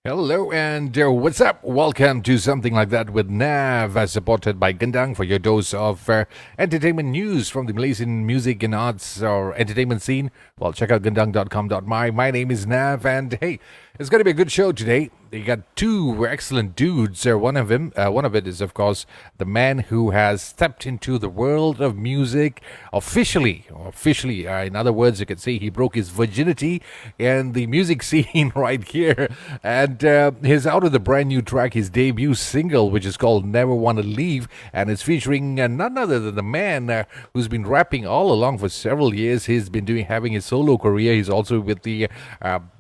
Hello and what's up? Welcome to Something Like That with NAV, supported by Gendang for your dose of entertainment news from the Malaysian music and arts or entertainment scene. Well, check out gendang.com.my. My name is NAV, and hey, it's going to be a good show today. You got two excellent dudes. One of it is, of course, the man who has stepped into the world of music officially. In other words, you could say he broke his virginity in the music scene right here. And he's out with a brand new track, his debut single, which is called Never Wanna Leave. And it's featuring none other than the man who's been rapping all along for several years. He's been having his solo career. He's also with the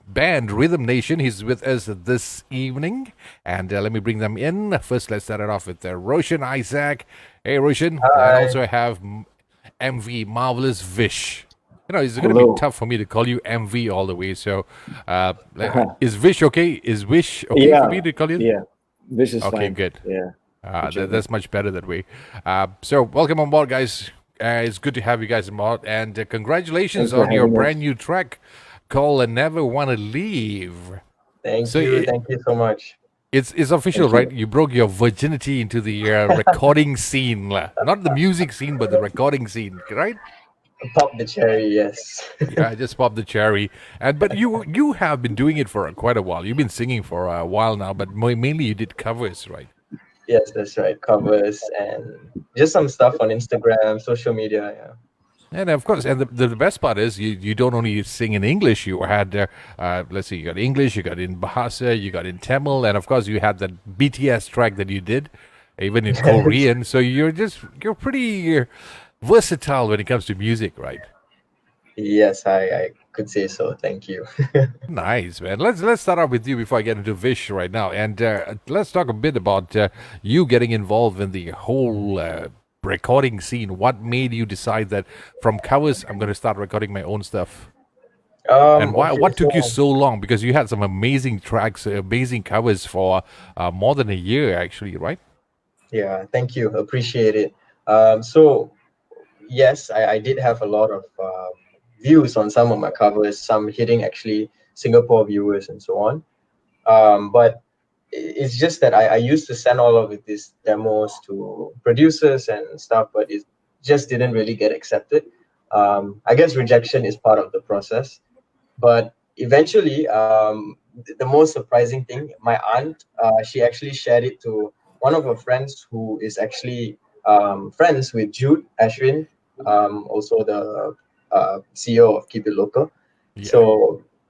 band Rhythm Nation. He's with us this evening, and let me bring them in. First, let's start it off with ROSHAN ISAAC. Hey, Roshan. I also have MV, Marvellous Vish. You know, it's going to be tough for me to call you MV all the way. So, is Vish okay? Is Vish okay for me to call you? Yeah, Vish is fine. Okay, good. Yeah. That's much better that way. So, welcome on board, guys. It's good to have you guys on board, and congratulations on your brand new track called "I Never Wanna Leave." Thank you so much. It's official, right? You broke your virginity into the recording scene, not the music scene, but the recording scene, right? Pop the cherry, yes. Yeah, I just popped the cherry. But you have been doing it for quite a while. You've been singing for a while now, but mainly you did covers, right? Yes, that's right. Covers and just some stuff on Instagram, social media. Yeah. And of course, and the best part is you don't only sing in English. You had, let's see, you got English, you got in Bahasa, you got in Tamil, and of course you had that BTS track that you did, even in Korean. So you're pretty versatile when it comes to music, right? Yes, I could say so. Thank you. Nice, man. Let's start off with you before I get into Vish right now, and let's talk a bit about you getting involved in the whole recording scene. What made you decide that from covers I'm going to start recording my own stuff? And why? What took you so long? Because you had some amazing tracks, amazing covers for more than a year, actually, right? Yeah, thank you. Appreciate it. So, yes, I did have a lot of views on some of my covers, some hitting actually Singapore viewers and so on. But it's just that I used to send all of these demos to producers and stuff, but it just didn't really get accepted. I guess rejection is part of the process. But eventually, the most surprising thing, my aunt, she actually shared it to one of her friends who is actually friends with Jude Ashwin, also the CEO of Keep It Local. Yeah.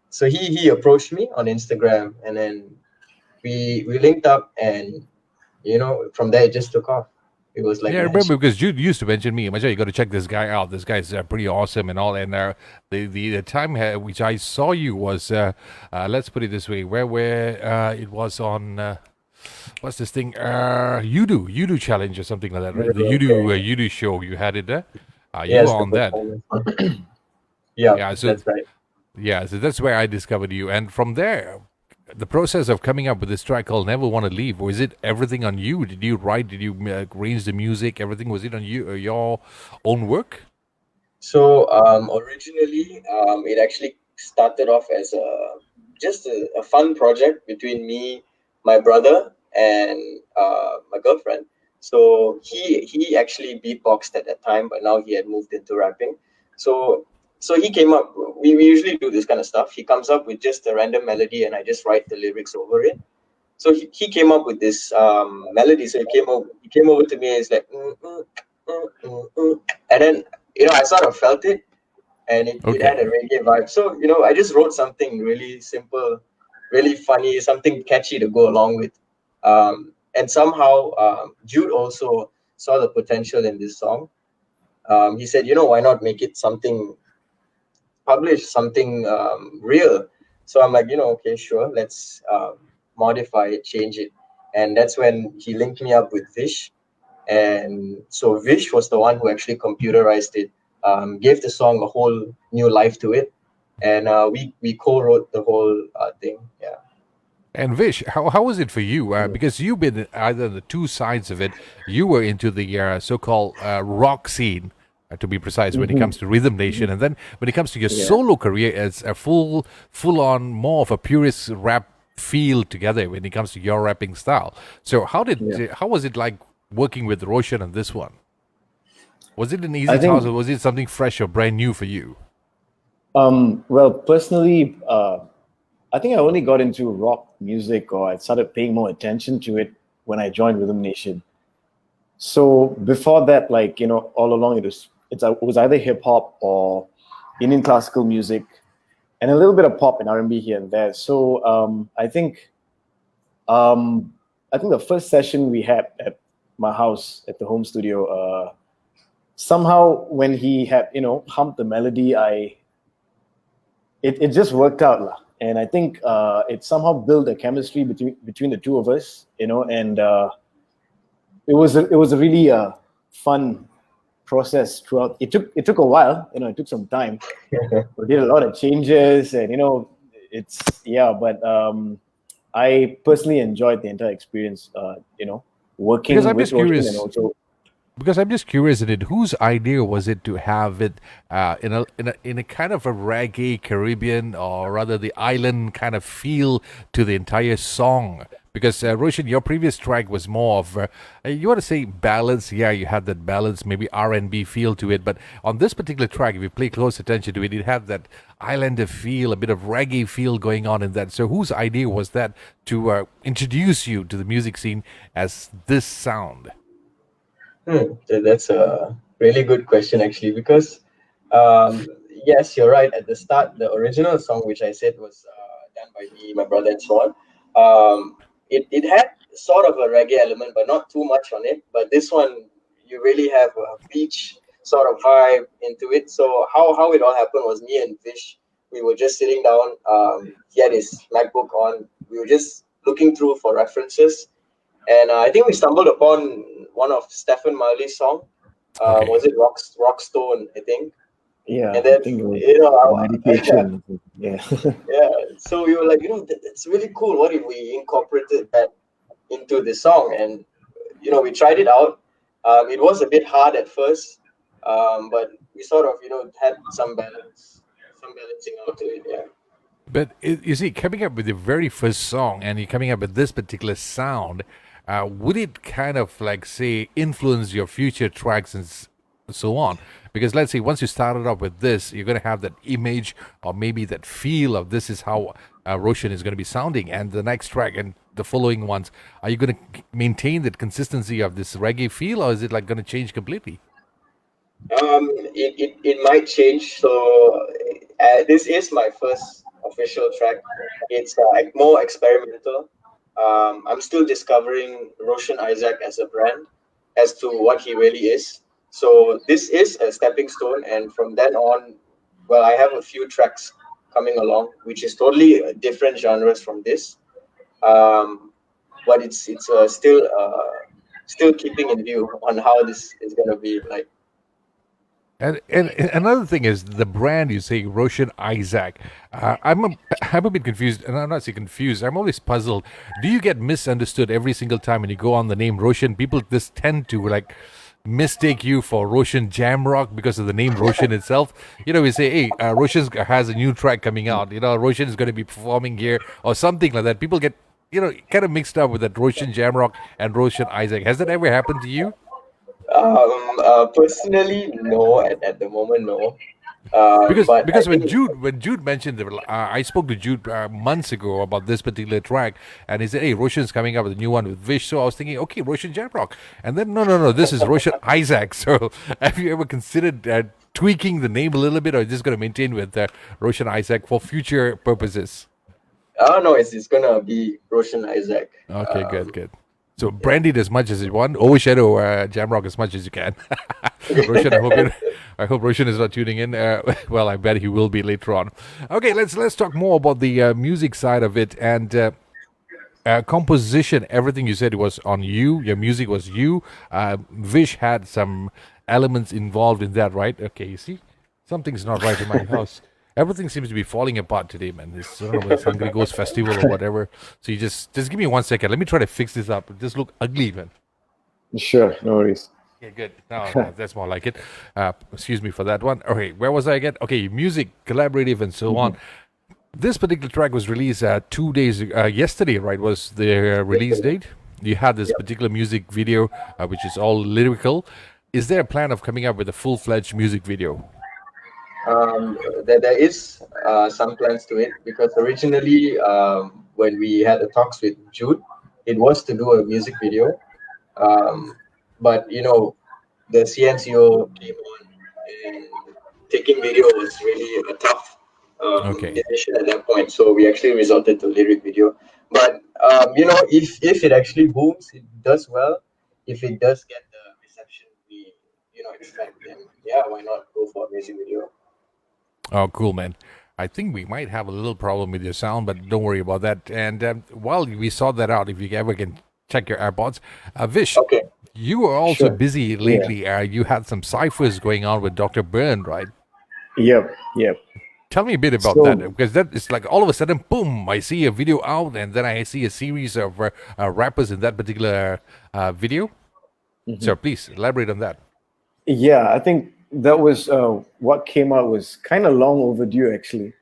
So he approached me on Instagram, and then we linked up, and from there it just took off. It was like, yeah, I remember because Jude used to mention me, you got to check this guy out. This guy's pretty awesome and all. And the time which I saw you was let's put it this way, where it was on what's this thing, You challenge or something like that, right? The You show, you had it there. You were on that. Yeah, so that's right. Yeah, so that's where I discovered you, and from there, the process of coming up with this track called Never Wanna Leave, was it everything on you? Did you write? Did you arrange the music? Everything? Was it on you, your own work? So originally, it actually started off as just a fun project between me, my brother, and my girlfriend. So he actually beatboxed at that time, but now he had moved into rapping. So he came up. We usually do this kind of stuff. He comes up with just a random melody, and I just write the lyrics over it. So he came up with this melody. So he came over to me, and he's like, and then I sort of felt it, and it had a reggae vibe. So I just wrote something really simple, really funny, something catchy to go along with. And somehow Jude also saw the potential in this song. He said, why not make it something. Publish something real. So I'm like, okay, sure, let's modify it, change it. And that's when he linked me up with Vish. And so Vish was the one who actually computerized it, gave the song a whole new life to it. And we co-wrote the whole thing. Yeah. And Vish, how was it for you? Because you've been either the two sides of it. You were into the so-called rock scene, to be precise, when it comes to Rhythm Nation, and then when it comes to your solo career as a full-on, more of a purist rap feel together when it comes to your rapping style. So how was it like working with Roshan on this one? Was it an I easy task, or think, was it something fresh or brand new for you? well, personally, I think I only got into rock music, or I started paying more attention to it when I joined Rhythm Nation. So before that, like, all along it was either hip hop or Indian classical music, and a little bit of pop and R&B here and there. So um, I think the first session we had at my house at the home studio, somehow when he had humped the melody, it just worked out lah. And I think it somehow built a chemistry between the two of us, and it was a really fun process throughout. It took a while, it took some time. We did a lot of changes, and it's but I personally enjoyed the entire experience. Because Working I'm with just Roshan, and curious. also Because I'm just curious in it, whose idea was it to have it in a kind of a reggae Caribbean, or rather the island kind of feel to the entire song? Because Roshan, your previous track was more of you want to say ballads. Yeah, you had that ballads, maybe R&B feel to it. But on this particular track, if you pay close attention to it, it had that islander feel, a bit of reggae feel going on in that. So whose idea was that to introduce you to the music scene as this sound? That's a really good question, actually, because yes, you're right. At the start, the original song, which I said was done by me, my brother, and so on, it had sort of a reggae element, but not too much on it. But this one, you really have a beach sort of vibe into it. So how it all happened was me and Vish, we were just sitting down. He had his MacBook on. We were just looking through for references, and I think we stumbled upon one of Stephen Marley's song. Okay. Was it Rockstone, I think? yeah, And I then, think it was yeah, meditation. Yeah. yeah. So we were like, that's really cool. What if we incorporated that into the song? And we tried it out. It was a bit hard at first, but we sort of had some balancing out to it. Yeah. But you see, coming up with the very first song and you're coming up with this particular sound, would it kind of like say influence your future tracks and so on? Because let's say once you started off with this, you're going to have that image or maybe that feel of this is how Roshan is going to be sounding, and the next track and the following ones, are you going to maintain that consistency of this reggae feel, or is it like going to change completely? It might change. So this is my first official track. It's more experimental. I'm still discovering Roshan Isaac as a brand, as to what he really is. So this is a stepping stone, and from then on, well, I have a few tracks coming along, which is totally different genres from this. Um, but it's still keeping in view on how this is gonna be like. And another thing is the brand you say, Roshan Isaac. I'm a bit confused, and I'm not saying confused. I'm always puzzled. Do you get misunderstood every single time when you go on the name Roshan? People just tend to like mistake you for Roshan Jamrock because of the name Roshan itself. We say, hey, Roshan has a new track coming out. Roshan is going to be performing here or something like that. People get kind of mixed up with that Roshan Jamrock and Roshan Isaac. Has that ever happened to you? Personally, no. At the moment, no. Because But I because when think Jude mentioned I spoke to Jude months ago about this particular track, and he said, "Hey, Roshan's coming up with a new one with Vish." So I was thinking, okay, Roshan Jamrock, and then no, this is Roshan Isaac. So have you ever considered tweaking the name a little bit, or just going to maintain with Roshan Isaac for future purposes? no, it's gonna be Roshan Isaac. Okay, good, good. So Yeah. brand it as much as you want, overshadow Jamrock as much as you can. Roshan, I hope Roshan is not tuning in. Well, I bet he will be later on. Okay, let's talk more about the music side of it and composition. Everything you said was on you. Your music was you. Vish had some elements involved in that, right? Okay, you see, something's not right in my house. Everything seems to be falling apart today, man. This I don't know whether it's Hungry Ghost Festival or whatever. So you just give me 1 second. Let me try to fix this up. It just look ugly, man. Sure, no worries. Yeah, good. No, that's more like it. Excuse me for that one. Okay, where was I again? Okay, music, collaborative, and so on. This particular track was released 2 days yesterday, right? Was the release date? You had this particular music video, which is all lyrical. Is there a plan of coming up with a full-fledged music video? There is some plans to it, because originally, when we had the talks with Jude, it was to do a music video. But the CNCO came on, and taking video was really a tough Okay. decision at that point. So we actually resorted to lyric video. But if it actually booms, it does well. If it does get the reception we expect, then yeah, why not go for a music video? Oh, cool, man. I think we might have a little problem with your sound, but don't worry about that. And while we sort that out, if you ever can check your AirPods, Vish, Okay. you were also Sure. busy lately. You had some ciphers going on with Dr. Byrne, right? Yep. Tell me a bit about So- that, because that is like all of a sudden, boom! I see a video out, and then I see a series of rappers in that particular video. So please elaborate on that. Yeah, I think that was what came out was kind of long overdue, actually.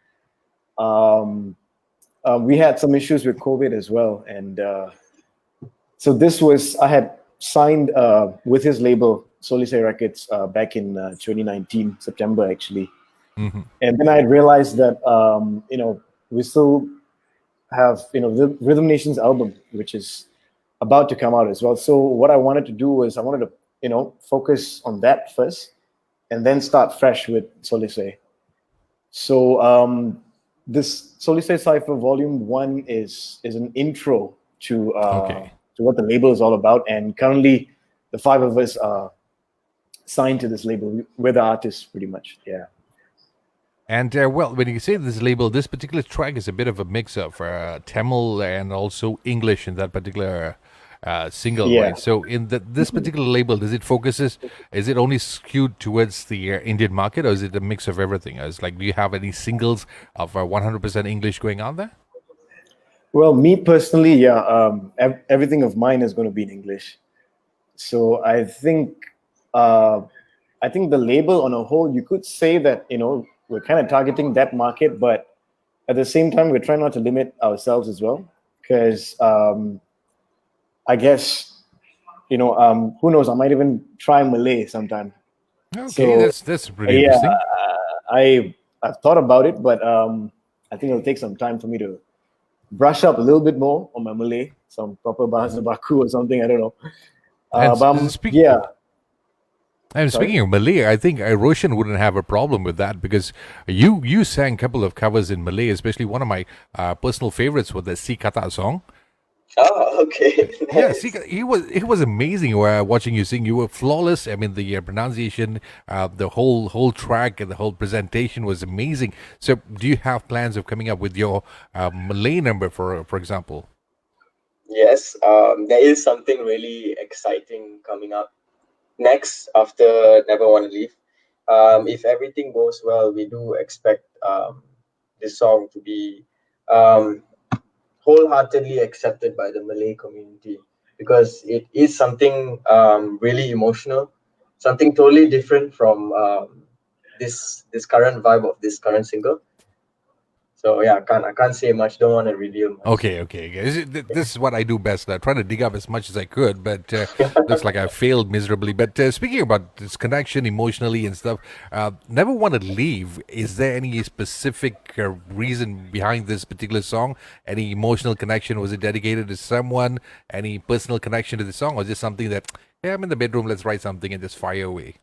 We had some issues with COVID as well, and so this was I had signed with his label Solisay Records back in 2019 September, actually. And then I realized that we still have the Rhythm Nation's album, which is about to come out as well. So what I wanted to do was I wanted to focus on that first, and then start fresh with Solisay. So this Solisay Cypher Volume 1 is an intro to to what the label is all about. And currently, the five of us are signed to this label. We're the artists, pretty much. Yeah. And well, when you say this label, this particular track is a bit of a mix of Tamil and also English in that particular single, Yeah. right? So in this particular label, does it focuses? Is it only skewed towards the Indian market, or is it a mix of everything? Is like, do you have any singles of 100% English going on there? Well, me personally, yeah, everything of mine is going to be in English. So I think the label on a whole, you could say that we're kind of targeting that market, but at the same time, we're trying not to limit ourselves as well, because I guess who knows? I might even try Malay sometime. Okay, So, that's pretty Yeah, interesting. I've thought about it, but I think it'll take some time for me to brush up a little bit more on my Malay, some proper bahasa baku or something. I don't know. And But yeah. And Sorry? speaking of Malay, I think Roshan wouldn't have a problem with that, because you sang a couple of covers in Malay, especially one of my personal favorites was the Si Kata song. Oh, okay. Yeah, Nice. see, it was amazing watching you sing. You were flawless. I mean, the pronunciation, the whole track, and the whole presentation was amazing. So, do you have plans of coming up with your Malay number, for example? Yes, there is something really exciting coming up next after Never Wanna Leave. If everything goes well, we do expect this song to be um, wholeheartedly accepted by the Malay community, because it is something really emotional, something totally different from this current vibe of this current single. So yeah, I can't say much. Don't want to reveal much. Okay. This is what I do best. I try to dig up as much as I could, but looks like I failed miserably. But speaking about this connection emotionally and stuff, Never Want to Leave, is there any specific reason behind this particular song? Any emotional connection? Was it dedicated to someone? Any personal connection to the song? Or just something that, hey, I'm in the bedroom, let's write something and just fire away?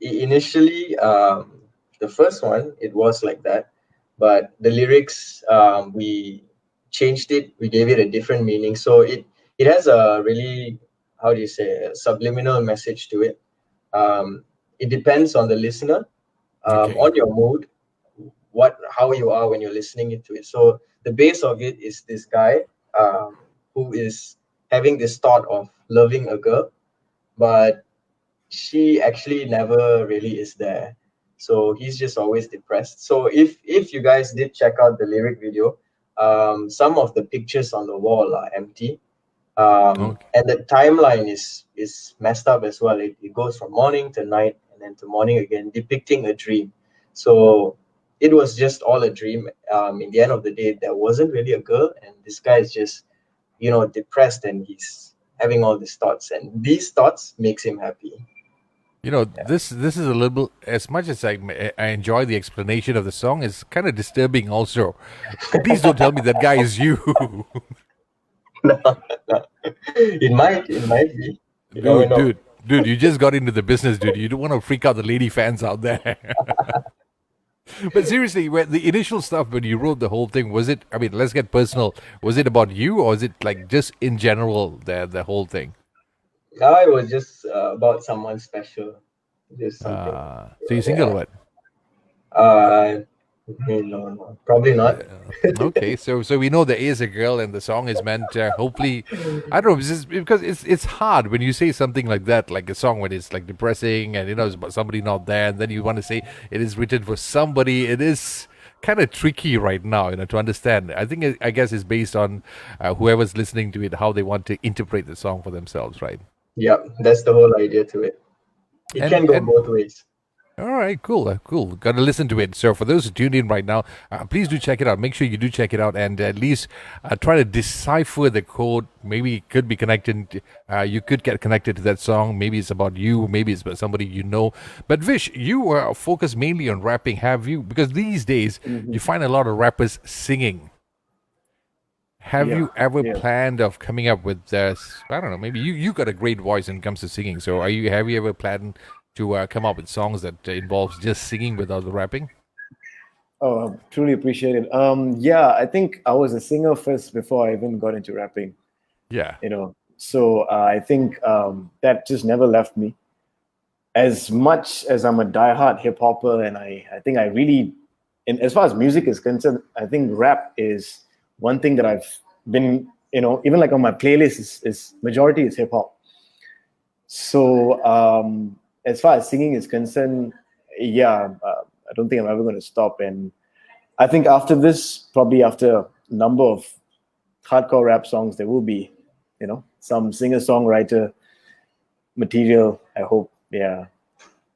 Initially, the first one, it was like that, but the lyrics, we changed it. We gave it a different meaning. So it has a really, how do you say, a subliminal message to it. It depends on the listener, Okay. on your mood, how you are when you're listening into it. So the base of it is this guy, who is having this thought of loving a girl, but she actually never really is there. So he's just always depressed. So if you guys did check out the lyric video, some of the pictures on the wall are empty. Okay. And the timeline is messed up as well. It goes from morning to night and then to morning again, depicting a dream. So it was just all a dream. In the end of the day, there wasn't really a girl, and this guy is just, depressed, and he's having all these thoughts, and these thoughts makes him happy. This is a little, as much as I enjoy the explanation of the song, it's kind of disturbing also. Please don't tell me that guy is you. No, no. It might be. You never know. Dude, you just got into the business, dude. You don't want to freak out the lady fans out there. But seriously, the initial stuff when you wrote the whole thing, was it? I mean, let's get personal. Was it about you, or is it like just in general the whole thing? No, it was just about someone special, just something. So you single, Yeah. what? No, probably not. Okay, so we know there is a girl, and the song is meant. Hopefully, I don't know, because it's hard when you say something like that, like a song when it's like depressing, and it's about somebody not there, and then you want to say it is written for somebody. It is kind of tricky right now, to understand. I guess it's based on whoever's listening to it, how they want to interpret the song for themselves, right? Yeah, that's the whole idea to it. It can go both ways. All right, cool. Got to listen to it. So for those who tuned in right now, please do check it out. Make sure you do check it out, and at least try to decipher the code. Maybe it could be connected. You could get connected to that song. Maybe it's about you. Maybe it's about somebody you know. But Vish, you are focused mainly on rapping. Have you? Because these days you find a lot of rappers singing. Have you ever planned of coming up with this? I don't know. Maybe you got a great voice when it comes to singing. So have you ever planned to come up with songs that involves just singing without the rapping? Oh, I truly appreciate it. Yeah, I think I was a singer first before I even got into rapping. Yeah. So I think that just never left me. As much as I'm a diehard hip hopper, and I think I really, as far as music is concerned, I think rap is one thing that I've been, even like on my playlist is majority is hip hop. So as far as singing is concerned, I don't think I'm ever going to stop. And I think after this, probably after a number of hardcore rap songs, there will be, some singer-songwriter material, I hope. Yeah.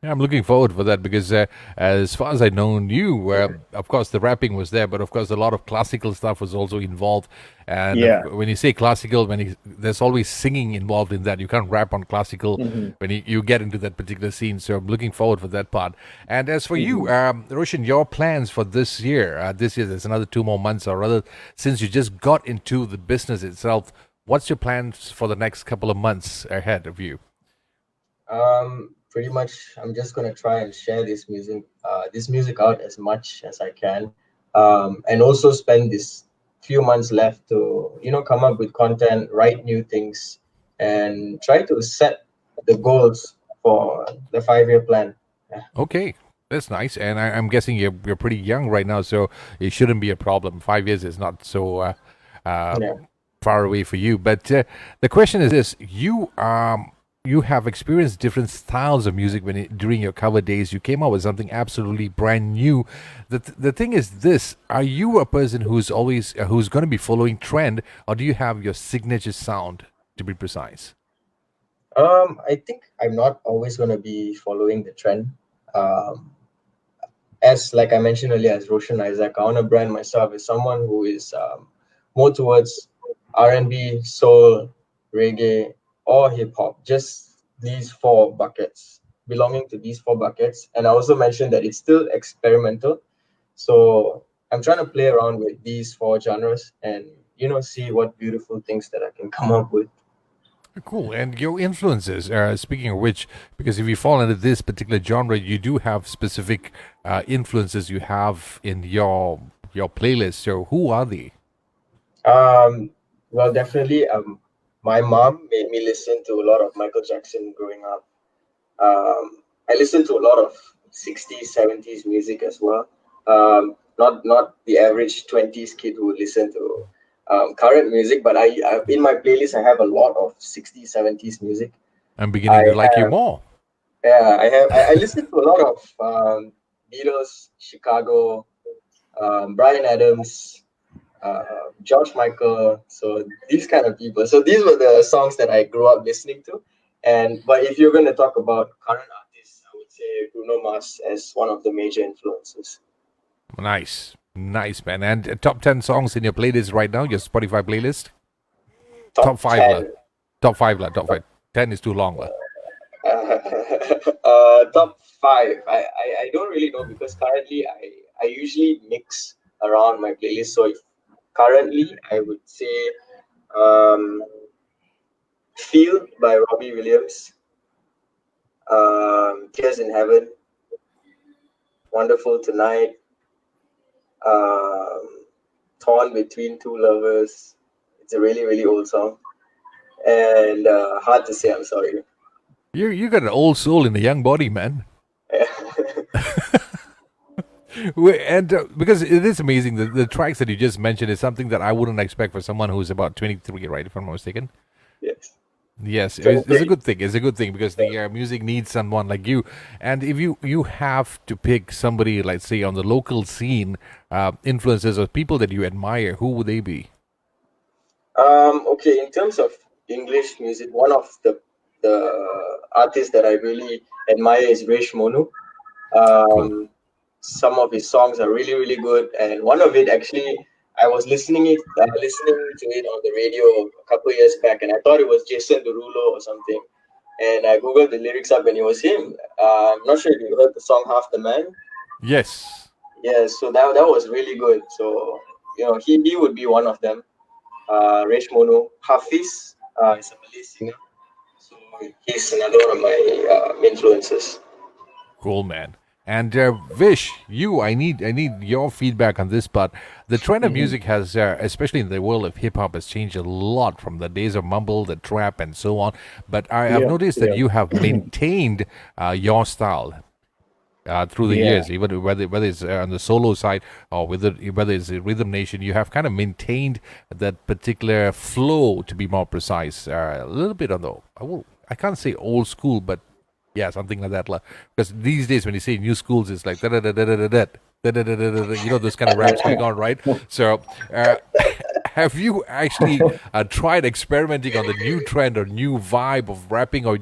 Yeah, I'm looking forward for that because as far as I know you, of course, the rapping was there, but of course, a lot of classical stuff was also involved. And when you say classical, there's always singing involved in that. You can't rap on classical when you get into that particular scene. So I'm looking forward for that part. And as for you, Roshan, your plans for this year, there's another 2 more months, or rather, since you just got into the business itself, what's your plans for the next couple of months ahead of you? Pretty much, I'm just gonna try and share this music out as much as I can, and also spend this few months left to come up with content, write new things, and try to set the goals for the 5-year plan. Okay, that's nice. And I'm guessing you're pretty young right now, so it shouldn't be a problem. 5 years is not so far away for you. But the question is this: you have experienced different styles of music during your cover days. You came out with something absolutely brand new. The thing is this: are you a person who's going to be following trend, or do you have your signature sound, to be precise? I think I'm not always going to be following the trend. As like I mentioned earlier, as Roshan Isaac, I want to brand myself as someone who is more towards R&B, soul, reggae, or hip hop. Just these 4 buckets, belonging to these 4 buckets. And I also mentioned that it's still experimental. So I'm trying to play around with these 4 genres and see what beautiful things that I can come up with. Cool. And your influences, speaking of which, because if you fall into this particular genre, you do have specific influences you have in your playlist. So who are they? Well, definitely, my mom made me listen to a lot of Michael Jackson growing up. I listened to a lot of 60s, 70s music as well. Not the average 20s kid who would listen to current music, but I in my playlist I have a lot of 60s, 70s music. I'm beginning to like you more. Yeah, I listen to a lot of Beatles, Chicago, Bryan Adams, George Michael, so these kind of people. So these were the songs that I grew up listening to. But if you're going to talk about current artists, I would say Bruno Mars as one of the major influences. Nice. Nice, man. And top 10 songs in your playlist right now, your Spotify playlist? Top 5 lah. 10. Top 5 lah. Top 5. 10 is too long lah. Top five. I don't really know because currently I usually mix around my playlist. So if currently I would say um, Feel by Robbie Williams, Tears in Heaven, Wonderful Tonight, Torn Between Two Lovers. It's a really, really old song. And Hard to Say I'm Sorry. You got an old soul in a young body, man. And because it is amazing, the tracks that you just mentioned is something that I wouldn't expect for someone who's about 23, right? If I'm not mistaken. Yes. Yes, it's a good thing. It's a good thing because the music needs someone like you. And if you have to pick somebody, like say on the local scene, influencers or people that you admire, who would they be? Okay, in terms of English music, one of the artists that I really admire is Resh Monu. Cool. Some of his songs are really, really good, and one of it actually, I was listening to it on the radio a couple of years back, and I thought it was Jason Derulo or something. And I googled the lyrics up, and it was him. I'm not sure if you heard the song "Half the Man." Yes. Yeah, so that was really good. So he would be one of them. Resh Monu, Hafiz is a Malay singer, so he's another one of my influences. Cool, man. And Vish, I need your feedback on this part. The trend of music has, especially in the world of hip hop, has changed a lot from the days of mumble, the trap, and so on. But I have noticed that you have maintained your style through the years, even whether it's on the solo side or whether it's Rhythm Nation. You have kind of maintained that particular flow, to be more precise. A little bit on the I can't say old school, but yeah, something like that. Because these days, when you say new schools, it's like those kind of raps going on, right? So, have you actually tried experimenting on the new trend or new vibe of rapping, or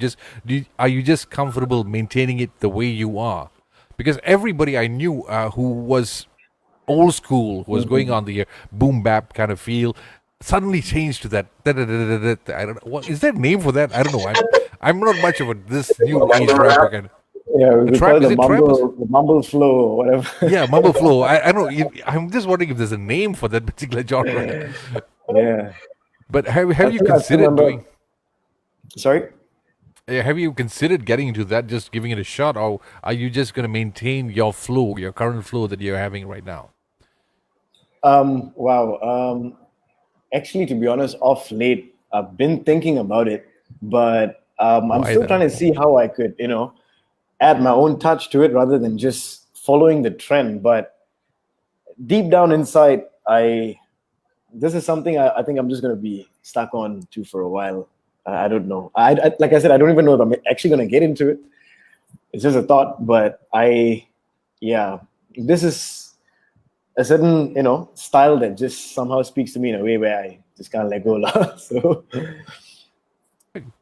are you just comfortable maintaining it the way you are? Because everybody I knew who was old school, who was going on the boom bap kind of feel, suddenly changed to that. I don't know. What is there a name for that? I don't know. I'm not much of this new age rapper kind. Yeah, we Trap, call is it it trap? the mumble flow or whatever. Yeah, mumble flow. I don't know. I'm just wondering if there's a name for that particular genre. Yeah. But have you I still considered remember. doing? Sorry. Have you considered getting into that, just giving it a shot, or are you just going to maintain your flow, your current flow that you're having right now? Wow. Actually, to be honest, off late, I've been thinking about it, but I'm still trying to see how I could, add my own touch to it rather than just following the trend. But deep down inside, this is something I think I'm just going to be stuck on to for a while. I don't know. I like I said, I don't even know if I'm actually going to get into it. It's just a thought, but this is a certain, style that just somehow speaks to me in a way where I just can't let go. So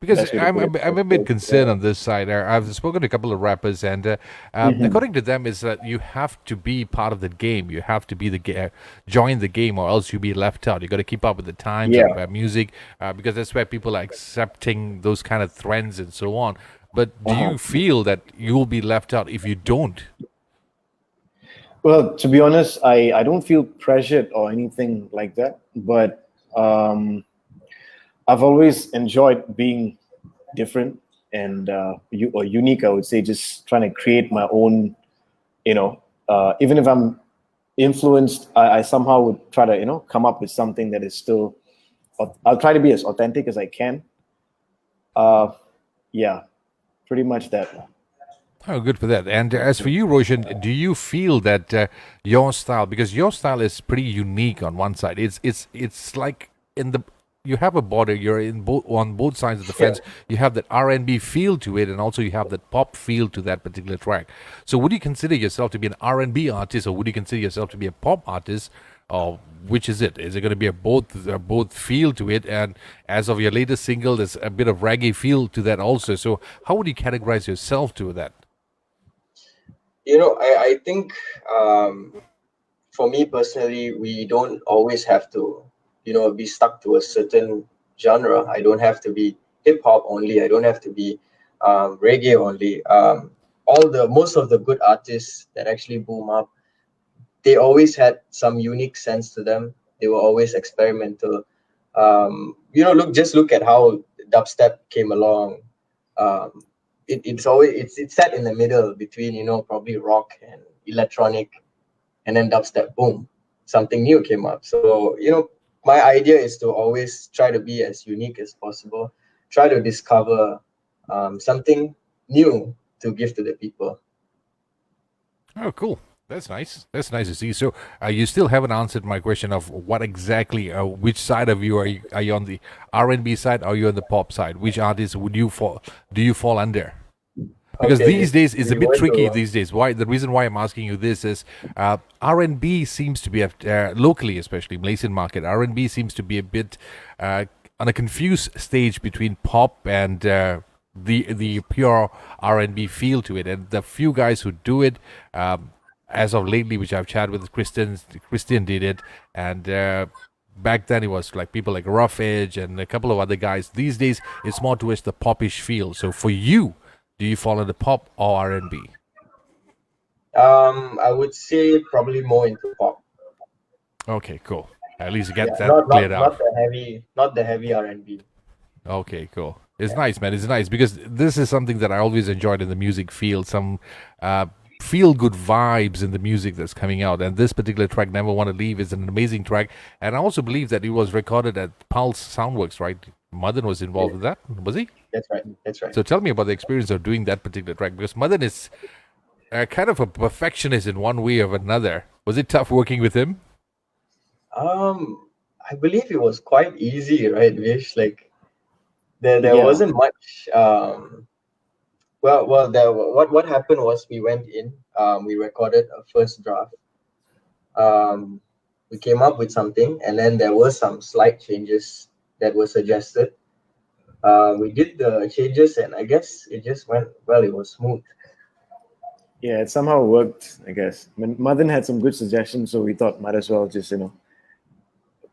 because I'm a bit concerned on this side. I've spoken to a couple of rappers, and according to them, is that you have to be part of the game. You have to be join the game, or else you'll be left out. You got to keep up with the times of music, because that's where people are accepting those kind of trends and so on. But do you feel that you will be left out if you don't? Well, to be honest, I don't feel pressured or anything like that, but I've always enjoyed being different and or unique, I would say, just trying to create my own, even if I'm influenced, I somehow would try to, come up with something that is still, I'll try to be as authentic as I can. Pretty much that. Oh, good for that. And as for you, Roshan, do you feel that your style, because your style is pretty unique on one side, it's like you have a border, you're on both sides of the fence. You have that R&B feel to it, and also you have that pop feel to that particular track. So would you consider yourself to be an R&B artist, or would you consider yourself to be a pop artist, or which is it? Is it going to be a both feel to it? And as of your latest single, there's a bit of reggae feel to that also. So how would you categorize yourself to that? I think for me personally, we don't always have to, be stuck to a certain genre. I don't have to be hip hop only. I don't have to be reggae only. Most of the good artists that actually boom up, they always had some unique sense to them. They were always experimental. Look at how dubstep came along. Um, it's set in the middle between probably rock and electronic, and then dubstep, boom, something new came up. So my idea is to always try to be as unique as possible, try to discover something new to give to the people. Oh, cool. That's nice. That's nice to see. So, you still haven't answered my question of what exactly, which side of you are you? Are you on the R&B side? Or are you on the pop side? Which artist would you fall? Do you fall under? Because Okay, these days it's a we bit went tricky. to- These days, why? The reason why I'm asking you this is R&B seems to be locally, especially Malaysian market. R&B seems to be a bit on a confused stage between pop and the pure R&B feel to it. And the few guys who do it, as of lately, which I've chatted with, Christian did it, and back then it was like people like Rough Edge and a couple of other guys. These days it's more towards the popish feel. So for you, do you fall into pop or R&B? I would say probably more into pop. Okay, cool. At least Yeah, get that not cleared not out. not the heavy R&B. Okay, cool. It's nice, man. It's nice because this is something that I always enjoyed in the music field. Some feel good vibes in the music that's coming out. And this particular track, Never Want to Leave, is an amazing track. And I also believe that it was recorded at Pulse Soundworks, right? Madan was involved with that, was he? That's right. That's right. So tell me about the experience of doing that particular track because Madan is kind of a perfectionist in one way or another. Was it tough working with him? I believe it was quite easy, right, Vish? Like there Yeah. wasn't much. What happened was we went in, we recorded a first draft. We came up with something, and then there were some slight changes that were suggested. We did the changes, and I guess it just went well. It was smooth. Yeah, it somehow worked, I guess. I mean, Madan had some good suggestions, so we thought might as well just,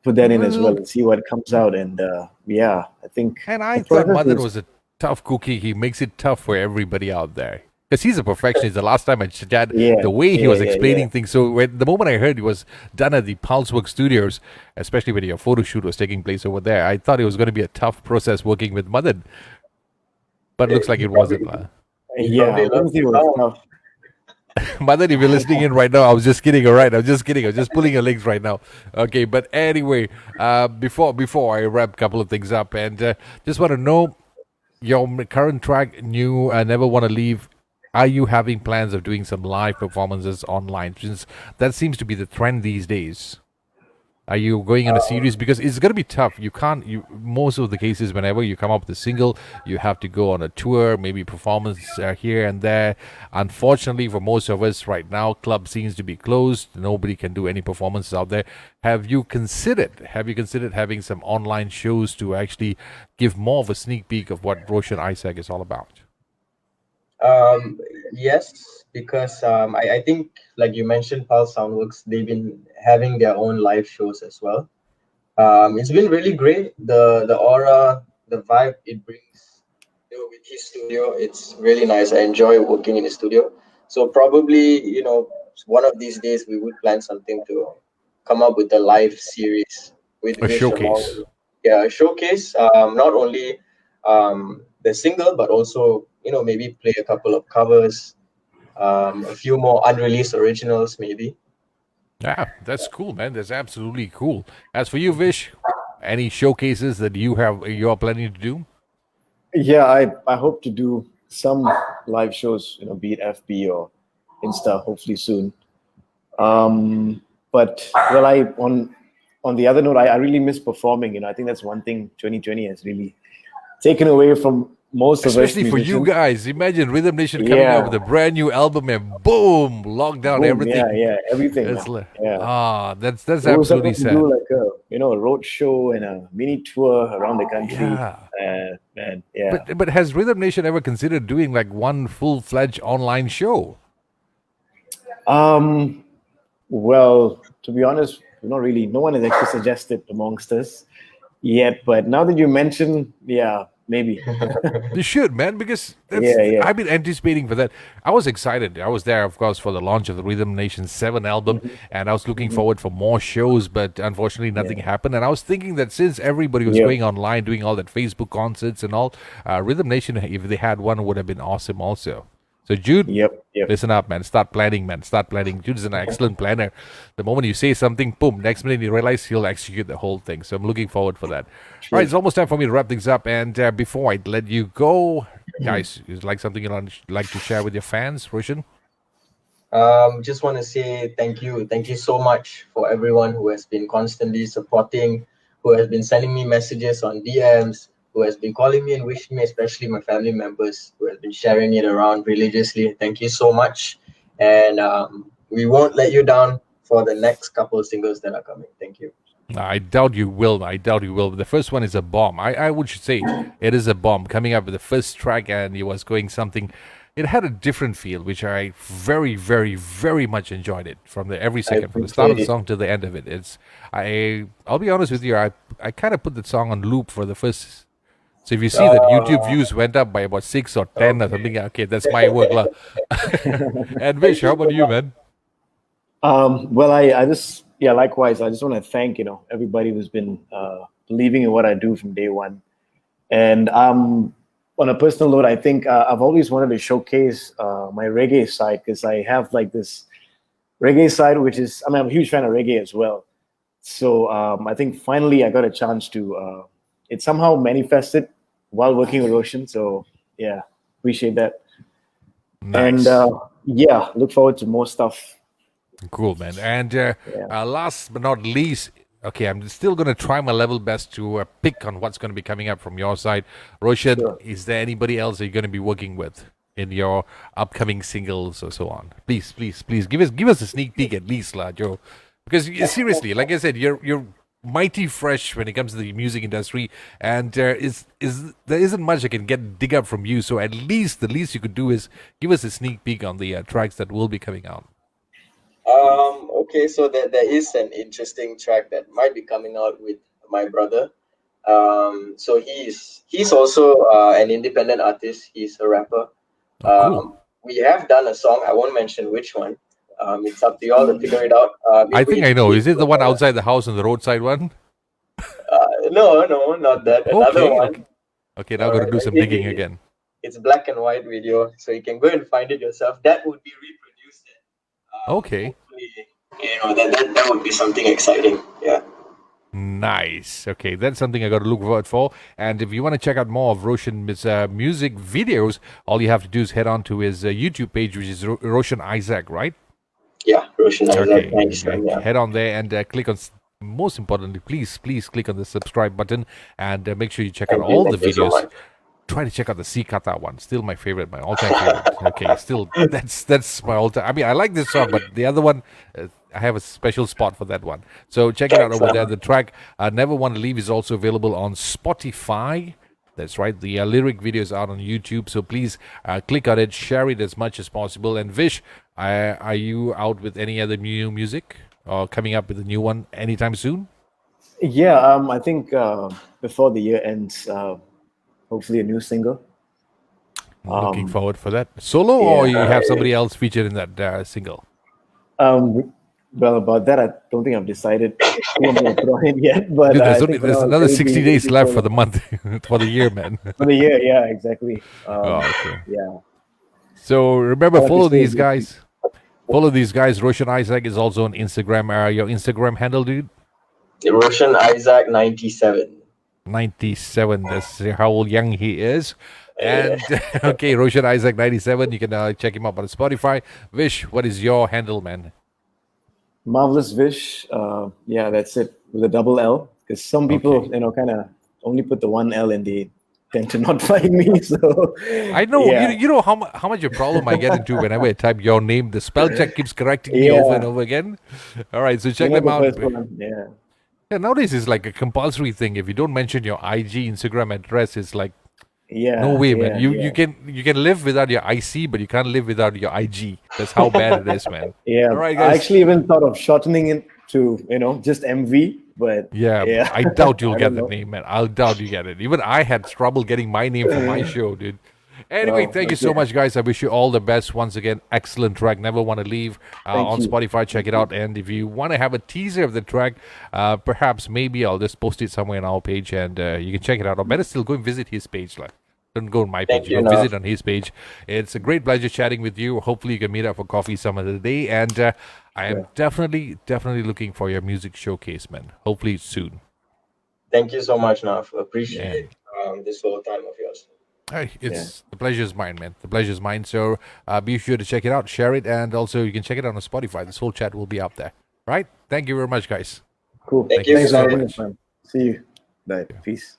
put that in as well and see what comes out. And yeah, I think. And I the thought process Madan was a tough cookie. He makes it tough for everybody out there. Because he's a perfectionist. The last time I chatted, Yeah, the way he was yeah. explaining things. So the moment I heard he was done at the Pulsework Studios, especially when your photo shoot was taking place over there, I thought it was going to be a tough process working with Madan. But it looks like it wasn't. Yeah, I probably wouldn't say it was tough. Madan, if you're listening in right now, I was just kidding. All right, I'm just kidding. I'm just pulling your legs right now. Okay, but anyway, before I wrap a couple of things up, and just want to know your current track, new Never Want to Leave. Are you having plans of doing some live performances online? Since that seems to be the trend these days. Are you going on a series? Because it's going to be tough. You can't. Most of the cases, whenever you come up with a single, you have to go on a tour, maybe performance here and there. Unfortunately, for most of us right now, club seems to be closed. Nobody can do any performances out there. Have you considered having some online shows to actually give more of a sneak peek of what ROSHAN ISAAC is all about? Yes, because I think, like you mentioned, Pulse Soundworks, they've been having their own live shows as well. It's been really great. The aura, the vibe it brings, with his studio, it's really nice. I enjoy working in the studio. So probably, one of these days we would plan something to come up with a live series with A Vish showcase. along. Yeah, a showcase. Not only the single, but also maybe play a couple of covers, a few more unreleased originals, maybe. Yeah, that's cool, man. That's absolutely cool. As for you, Vish, any showcases that you're planning to do? Yeah, I hope to do some live shows, be it FB or Insta, hopefully soon. But well, on the other note, I really miss performing. I think that's one thing 2020 has really taken away from most of us Especially for you musicians. guys. Imagine Rhythm Nation coming Yeah. out with a brand new album and boom, lock down Boom, everything. yeah, everything. It's man. like, Yeah. that's We were absolutely supposed to sad. do like a road show and a mini tour around the country. Yeah. And yeah. But has Rhythm Nation ever considered doing like one full-fledged online show? Well, to be honest, not really. No one has actually suggested amongst us yet. But now that you mention, yeah, maybe. You should, man, because Yeah, yeah. I've been anticipating for that. I was excited. I was there, of course, for the launch of the Rhythm Nation 7 album, Mhm, and I was looking mhm. forward for more shows, but unfortunately nothing Yeah. happened. And I was thinking that since everybody was Yep. going online, doing all that Facebook concerts and all, Rhythm Nation, if they had one, would have been awesome also. So, Jude, Yep. Yep. listen up, man. Start planning, man. Start planning. Jude is an excellent planner. The moment you say something, boom, next minute you realize he'll execute the whole thing. So I'm looking forward for that. All right, True. it's almost time for me to wrap things up. And before I let you go, guys, is like something you'd like to share with your fans, Roshan? Just want to say thank you so much for everyone who has been constantly supporting, who has been sending me messages on DMs, who has been calling me and wishing me, especially my family members who has been sharing it around religiously. Thank you so much, and we won't let you down for the next couple of singles that are coming. Thank you. I doubt you will. I doubt you will. The first one is a bomb. I would say it is a bomb. Coming up with the first track, and it was going something. It had a different feel, which I very, very, very much enjoyed it from the every I second, from the start of appreciate the it. song to the end of it. I'll be honest with you. I kind of put the song on loop for the first. So if you see that YouTube Uh, views went up by about 6 or 10 or something, okay. yeah, okay, that's my work, lah. And Vish, how about you, man? Well, I just, yeah, likewise. I just want to thank, everybody who's been believing in what I do from day one. And on a personal note, I think I've always wanted to showcase my reggae side because I have like this reggae side, which is, I mean, I'm a huge fan of reggae as well. So I think finally I got a chance to, it somehow manifested while working with Roshan. So yeah, appreciate that. And Nice. yeah, look forward to more stuff. Cool, man. And Yeah, last but not least, okay, I'm still going to try my level best to pick on what's going to be coming up from your side. Roshan, sure. is there anybody else that you're going to be working with in your upcoming singles or so on? Please, please, please give us a sneak peek at least, lah, Joe. Because seriously, like I said, you're mighty fresh when it comes to the music industry, and is there isn't much I can dig up from you. So at least the least you could do is give us a sneak peek on the tracks that will be coming out. Okay, so there is an interesting track that might be coming out with my brother. So he's also an independent artist. He's a rapper. Oh, cool. We have done a song. I won't mention which one. It's up to y'all to figure it out. I think I know. He Is it the one outside the house on the roadside one? no, not that. Another Okay, one. okay. Okay, now All got to right. do some digging again. It's black and white video, so you can go and find it yourself. That would be reproduced. Okay. Hopefully, that would be something exciting. Yeah. Nice. Okay, that's something I got to look forward for. And if you want to check out more of Roshan's music videos, all you have to do is head on to his YouTube page, which is Roshan Isaac, right? Yeah, Roshan Isaac, Okay, 97, yeah. head on there and click on. Most importantly, please click on the subscribe button and make sure you check out all the Thank you so videos. much. Try to check out the Sikata one. Still my favorite, my all-time favorite. Okay, still that's my all-time. I mean, I like this song, but the other one, I have a special spot for that one. So check it out over there. The track "Never Want to Leave" is also available on Spotify. That's right. The lyric video is out on YouTube. So please click on it, share it as much as possible. And Vish, are you out with any other new music or coming up with a new one anytime soon? Yeah, I think before the year ends, hopefully a new single. Looking Um, forward for that. Solo, or yeah. you have somebody else featured in that single? Well, about that, I don't think I've decided who I'm going to throw in yet. But Dude, I think for there's now, another 60 it'll days be left for solo. the month, for the year, man. For the year. Yeah, exactly. Oh, okay. Yeah. So remember, Like you follow said, these guys. Follow these guys. Roshan Isaac is also on Instagram. Your Instagram handle, dude? Roshan Isaac 97. 97. That's how young he is. Yeah. And okay, Roshan Isaac 97. You can check him up on Spotify. Vish, what is your handle, man? Marvellous Vish. Yeah, that's it with a double L. Because some people, Okay. kind of only put the one L and they tend to not find me. So, I know yeah, you know how much a problem I get into whenever I type your name. The spell check keeps correcting me over and yeah. over again. All right, so You're check not them the out. first one. Yeah. Yeah, nowadays it's like a compulsory thing. If you don't mention your IG, Instagram address, it's like Yeah. No way, man. yeah, You yeah. you can live without your IC, but you can't live without your IG. That's how bad it is, man. Yeah, All right, I guys. actually even thought of shortening it to, just MV, but Yeah, yeah, I doubt you'll I get don't the know. name, man. I'll doubt you get it. Even I had trouble getting my name for my show, dude. Anyway, Well, thank you so okay. much, guys. I wish you all the best. Once again, excellent track. Never want to leave. Thank On you. Spotify, check Thank it you. out. And if you want to have a teaser of the track, perhaps maybe I'll just post it somewhere on our page, and you can check it out. Or better still, go and visit his page. Like, don't go on my page. Thank You you, go Nav. visit on his page. It's a great pleasure chatting with you. Hopefully, you can meet up for coffee some other day. And I am Sure. definitely looking for your music showcase, man. Hopefully soon. Thank you so much, Nav. Yeah. Appreciate this whole time of yours. Hey, Yeah. it's the pleasure's mine, man. The pleasure's mine. So be sure to check it out, share it, and also you can check it out on Spotify. This whole chat will be up there. Right? Thank you very much, guys. Cool. Thank you Thanks so for having much. us, man. See you. Bye. Peace.